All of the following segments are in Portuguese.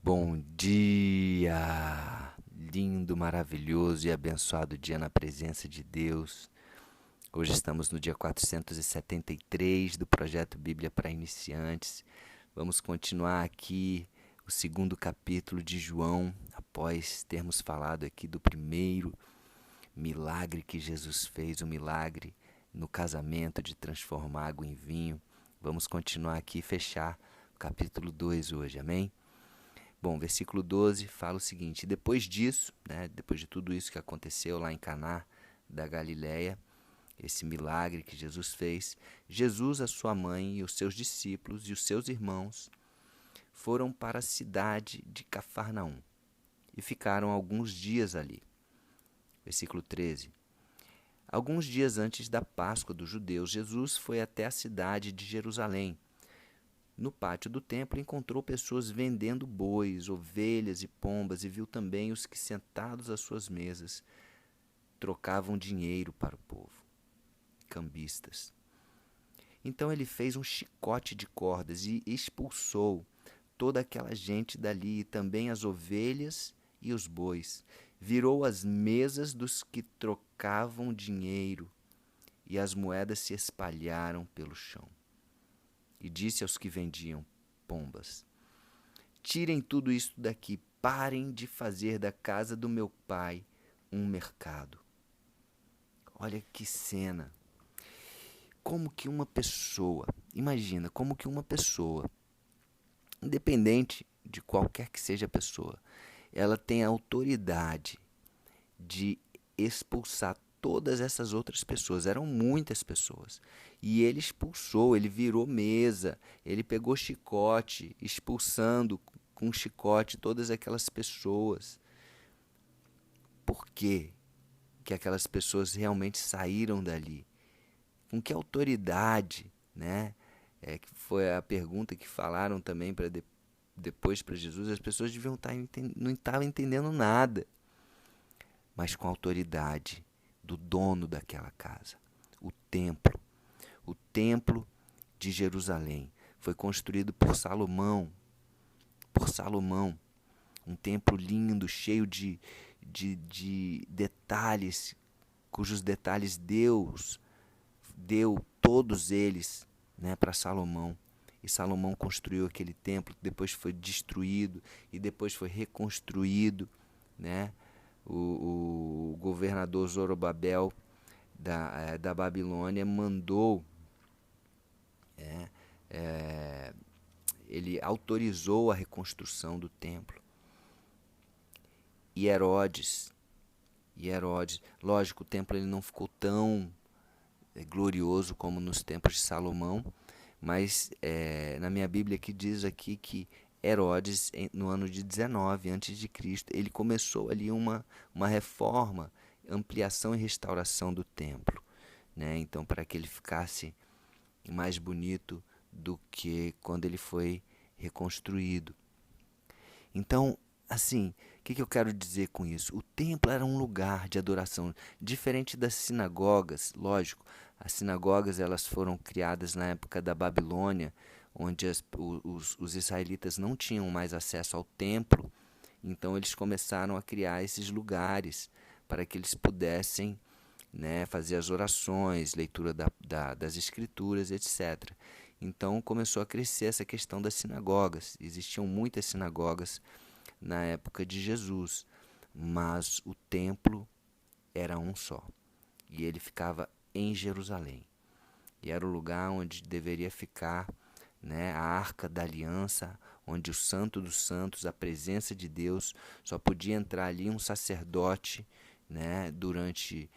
Bom dia! Lindo, maravilhoso e abençoado dia na presença de Deus. Hoje estamos no dia 473 do projeto Bíblia para Iniciantes. Vamos continuar aqui o segundo capítulo de João, após termos falado aqui do primeiro milagre que Jesus fez, o milagre no casamento de transformar água em vinho. Vamos continuar aqui e fechar o capítulo 2 hoje, amém? Bom, versículo 12 fala o seguinte: depois disso, depois de tudo isso que aconteceu lá em Caná da Galileia, esse milagre que Jesus fez, Jesus, a sua mãe e os seus discípulos e os seus irmãos foram para a cidade de Cafarnaum e ficaram alguns dias ali. Versículo 13. Alguns dias antes da Páscoa dos judeus, Jesus foi até a cidade de Jerusalém. No pátio do templo encontrou pessoas vendendo bois, ovelhas e pombas e viu também os que, sentados às suas mesas, trocavam dinheiro para o povo, cambistas. Então ele fez um chicote de cordas e expulsou toda aquela gente dali, e também as ovelhas e os bois. Virou as mesas dos que trocavam dinheiro e as moedas se espalharam pelo chão. E disse aos que vendiam pombas: tirem tudo isso daqui, parem de fazer da casa do meu pai um mercado. Olha que cena. Como que uma pessoa, imagina, como que uma pessoa, independente de qualquer que seja a pessoa, ela tem a autoridade de expulsar todas essas outras pessoas. Eram muitas pessoas. E ele expulsou, ele virou mesa, ele pegou chicote, expulsando com chicote todas aquelas pessoas. Por quê que aquelas pessoas realmente saíram dali? Com que autoridade, né? Que foi a pergunta que falaram também para depois para Jesus. As pessoas deviam não estavam entendendo nada, mas com a autoridade do dono daquela casa. O templo de Jerusalém foi construído por Salomão, um templo lindo, cheio de detalhes, cujos detalhes Deus deu todos eles, para Salomão. E Salomão construiu aquele templo, que depois foi destruído e depois foi reconstruído, né? O governador Zorobabel da Babilônia mandou, é, é, ele autorizou a reconstrução do templo. E Herodes, lógico, o templo ele não ficou tão glorioso como nos tempos de Salomão, mas na minha Bíblia aqui diz aqui que Herodes, no ano de 19 a.C., ele começou ali uma reforma, ampliação e restauração do templo, né? Então, para que ele ficasse mais bonito do que quando ele foi reconstruído. Então, assim, o que eu quero dizer com isso? O templo era um lugar de adoração, diferente das sinagogas, lógico. As sinagogas elas foram criadas na época da Babilônia, onde os israelitas não tinham mais acesso ao templo, então eles começaram a criar esses lugares para que eles pudessem, fazer as orações, leitura das escrituras, etc. Então começou a crescer essa questão das sinagogas. Existiam muitas sinagogas na época de Jesus, mas o templo era um só, e ele ficava em Jerusalém, e era o lugar onde deveria ficar, a Arca da Aliança, onde o Santo dos Santos, a presença de Deus, só podia entrar ali um sacerdote, durante,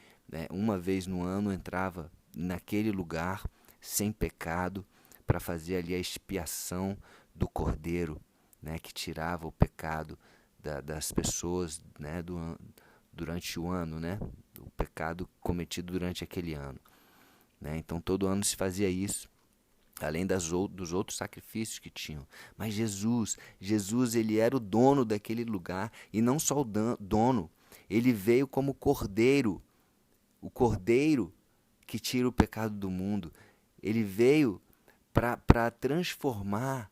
uma vez no ano entrava naquele lugar sem pecado para fazer ali a expiação do Cordeiro, que tirava o pecado das pessoas, durante o ano, o pecado cometido durante aquele ano. Então todo ano se fazia isso, além dos outros sacrifícios que tinham. Mas Jesus ele era o dono daquele lugar, e não só o dono, ele veio como cordeiro, o cordeiro que tira o pecado do mundo. Ele veio para transformar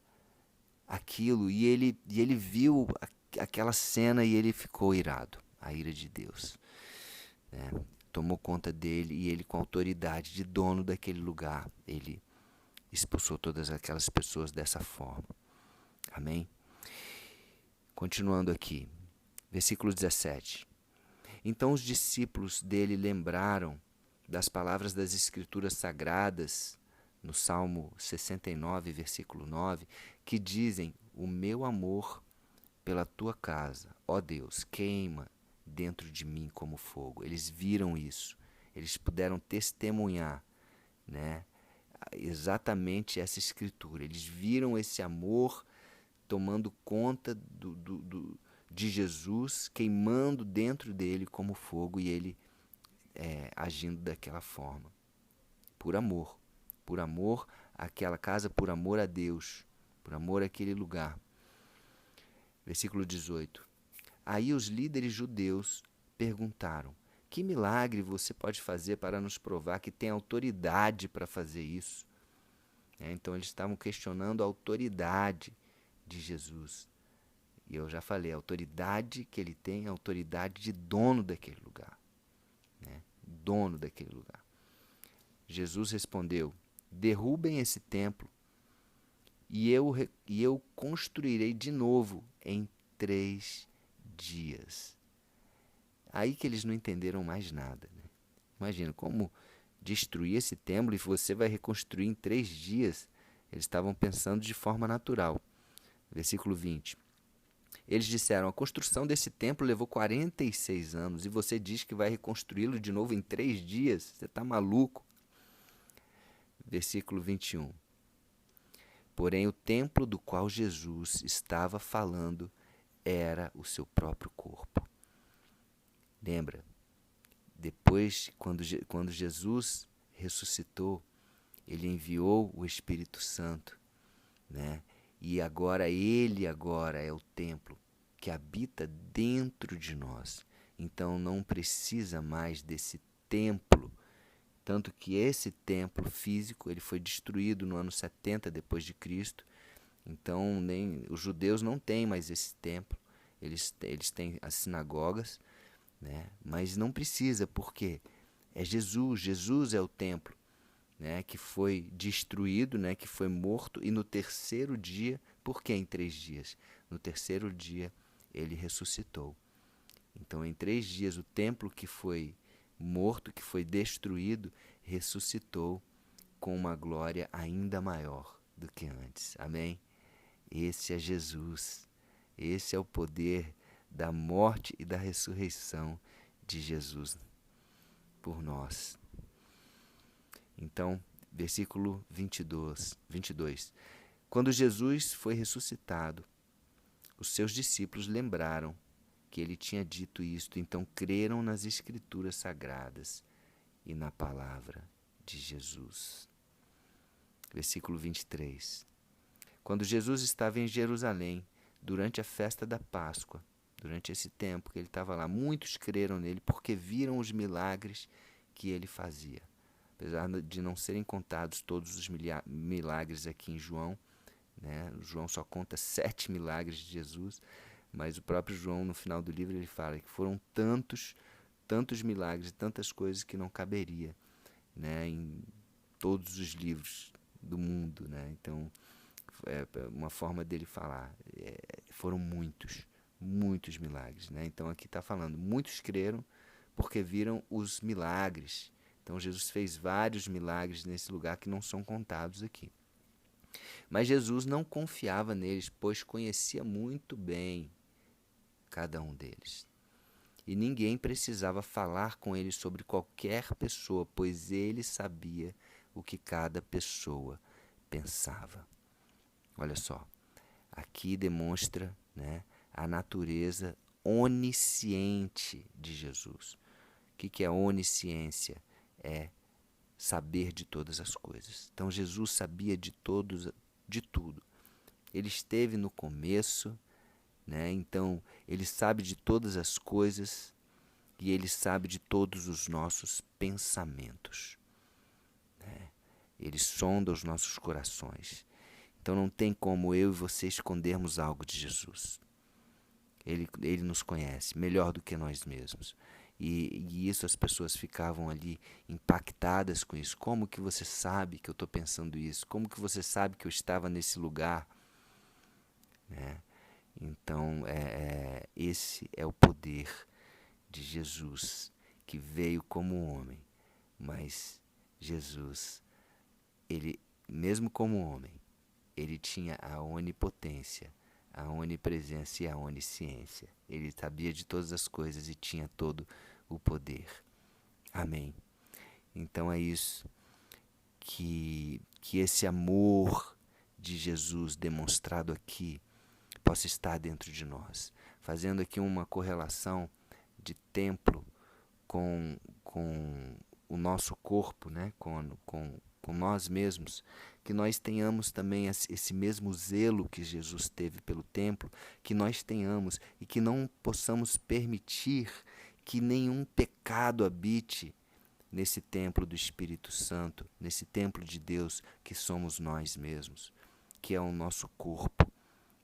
aquilo e ele viu aquela cena e ele ficou irado. A ira de Deus, né? Tomou conta dele e ele, com a autoridade de dono daquele lugar, ele expulsou todas aquelas pessoas dessa forma. Amém? Continuando aqui, versículo 17. Então os discípulos dele lembraram das palavras das Escrituras Sagradas, no Salmo 69, versículo 9, que dizem: o meu amor pela tua casa, ó Deus, queima dentro de mim como fogo. Eles viram isso, eles puderam testemunhar, né, exatamente essa escritura. Eles viram esse amor tomando conta de Jesus, queimando dentro dele como fogo, e ele agindo daquela forma, por amor àquela casa, por amor a Deus, por amor àquele lugar. Versículo 18. Aí os líderes judeus perguntaram: que milagre você pode fazer para nos provar que tem autoridade para fazer isso? Então eles estavam questionando a autoridade de Jesus. E eu já falei, a autoridade que ele tem é a autoridade de dono daquele lugar, né? Dono daquele lugar. Jesus respondeu: derrubem esse templo e eu construirei de novo em 3 dias. Aí que eles não entenderam mais nada, né? Imagina, como destruir esse templo e você vai reconstruir em 3 dias? Eles estavam pensando de forma natural. Versículo 20. Eles disseram: a construção desse templo levou 46 anos e você diz que vai reconstruí-lo de novo em 3 dias? Você está maluco? Versículo 21. Porém, o templo do qual Jesus estava falando era o seu próprio corpo. Lembra? Depois, quando Jesus ressuscitou, ele enviou o Espírito Santo, né? E ele agora é o templo que habita dentro de nós. Então não precisa mais desse templo. Tanto que esse templo físico ele foi destruído no ano 70 depois de Cristo. Então nem os judeus não têm mais esse templo. Eles têm as sinagogas, né? Mas não precisa, porque é Jesus. Jesus é o templo, né, que foi destruído, né, que foi morto, e no terceiro dia, por que em 3 dias? No terceiro dia ele ressuscitou. Então em 3 dias o templo que foi morto, que foi destruído, ressuscitou com uma glória ainda maior do que antes. Amém? Esse é Jesus. Esse é o poder da morte e da ressurreição de Jesus por nós. Então, versículo 22. Quando Jesus foi ressuscitado, os seus discípulos lembraram que ele tinha dito isto, então creram nas Escrituras Sagradas e na palavra de Jesus. Versículo 23. Quando Jesus estava em Jerusalém, durante a festa da Páscoa, durante esse tempo que ele estava lá, muitos creram nele porque viram os milagres que ele fazia. Apesar de não serem contados todos os milagres aqui em João, né? João só conta 7 milagres de Jesus, mas o próprio João, no final do livro, ele fala que foram tantos milagres, tantas coisas que não caberia, né, em todos os livros do mundo, né? Então, é uma forma dele falar. Foram muitos milagres, né? Então aqui está falando, muitos creram porque viram os milagres. Então Jesus fez vários milagres nesse lugar que não são contados aqui. Mas Jesus não confiava neles, pois conhecia muito bem cada um deles. E ninguém precisava falar com ele sobre qualquer pessoa, pois ele sabia o que cada pessoa pensava. Olha só, aqui demonstra, né, a natureza onisciente de Jesus. O que é onisciência? É saber de todas as coisas. Então Jesus sabia de tudo. Ele esteve no começo, né? Então ele sabe de todas as coisas e ele sabe de todos os nossos pensamentos, né? Ele sonda os nossos corações. Então não tem como eu e você escondermos algo de Jesus. Ele nos conhece melhor do que nós mesmos. E isso, as pessoas ficavam ali impactadas com isso. Como que você sabe que eu estou pensando isso? Como que você sabe que eu estava nesse lugar? Né? Então, esse é o poder de Jesus, que veio como homem. Mas Jesus, ele, mesmo como homem, ele tinha a onipotência, a onipresença e a onisciência. Ele sabia de todas as coisas e tinha todo o poder. Amém. Então é isso, que esse amor de Jesus demonstrado aqui possa estar dentro de nós. Fazendo aqui uma correlação de templo com o nosso corpo, né? com nós mesmos, que nós tenhamos também esse mesmo zelo que Jesus teve pelo templo, que nós tenhamos e que não possamos permitir que nenhum pecado habite nesse templo do Espírito Santo, nesse templo de Deus que somos nós mesmos, que é o nosso corpo,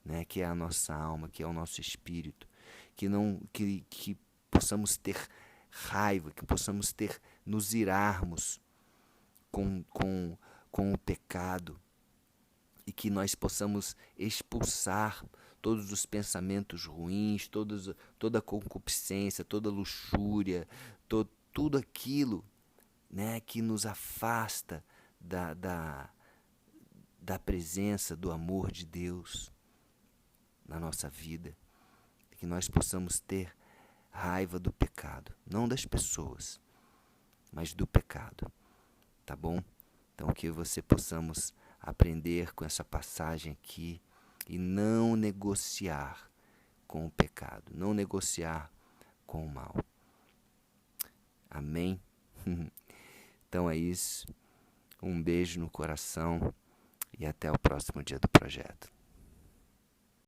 né? Que é a nossa alma, que é o nosso espírito, que possamos ter raiva, que possamos nos irarmos com o pecado e que nós possamos expulsar todos os pensamentos ruins, toda a concupiscência, toda a luxúria, tudo aquilo, né, que nos afasta da presença, do amor de Deus na nossa vida. Que nós possamos ter raiva do pecado, não das pessoas, mas do pecado. Tá bom? Então que você possamos aprender com essa passagem aqui e não negociar com o pecado, não negociar com o mal. Amém? Então é isso. Um beijo no coração e até o próximo dia do projeto.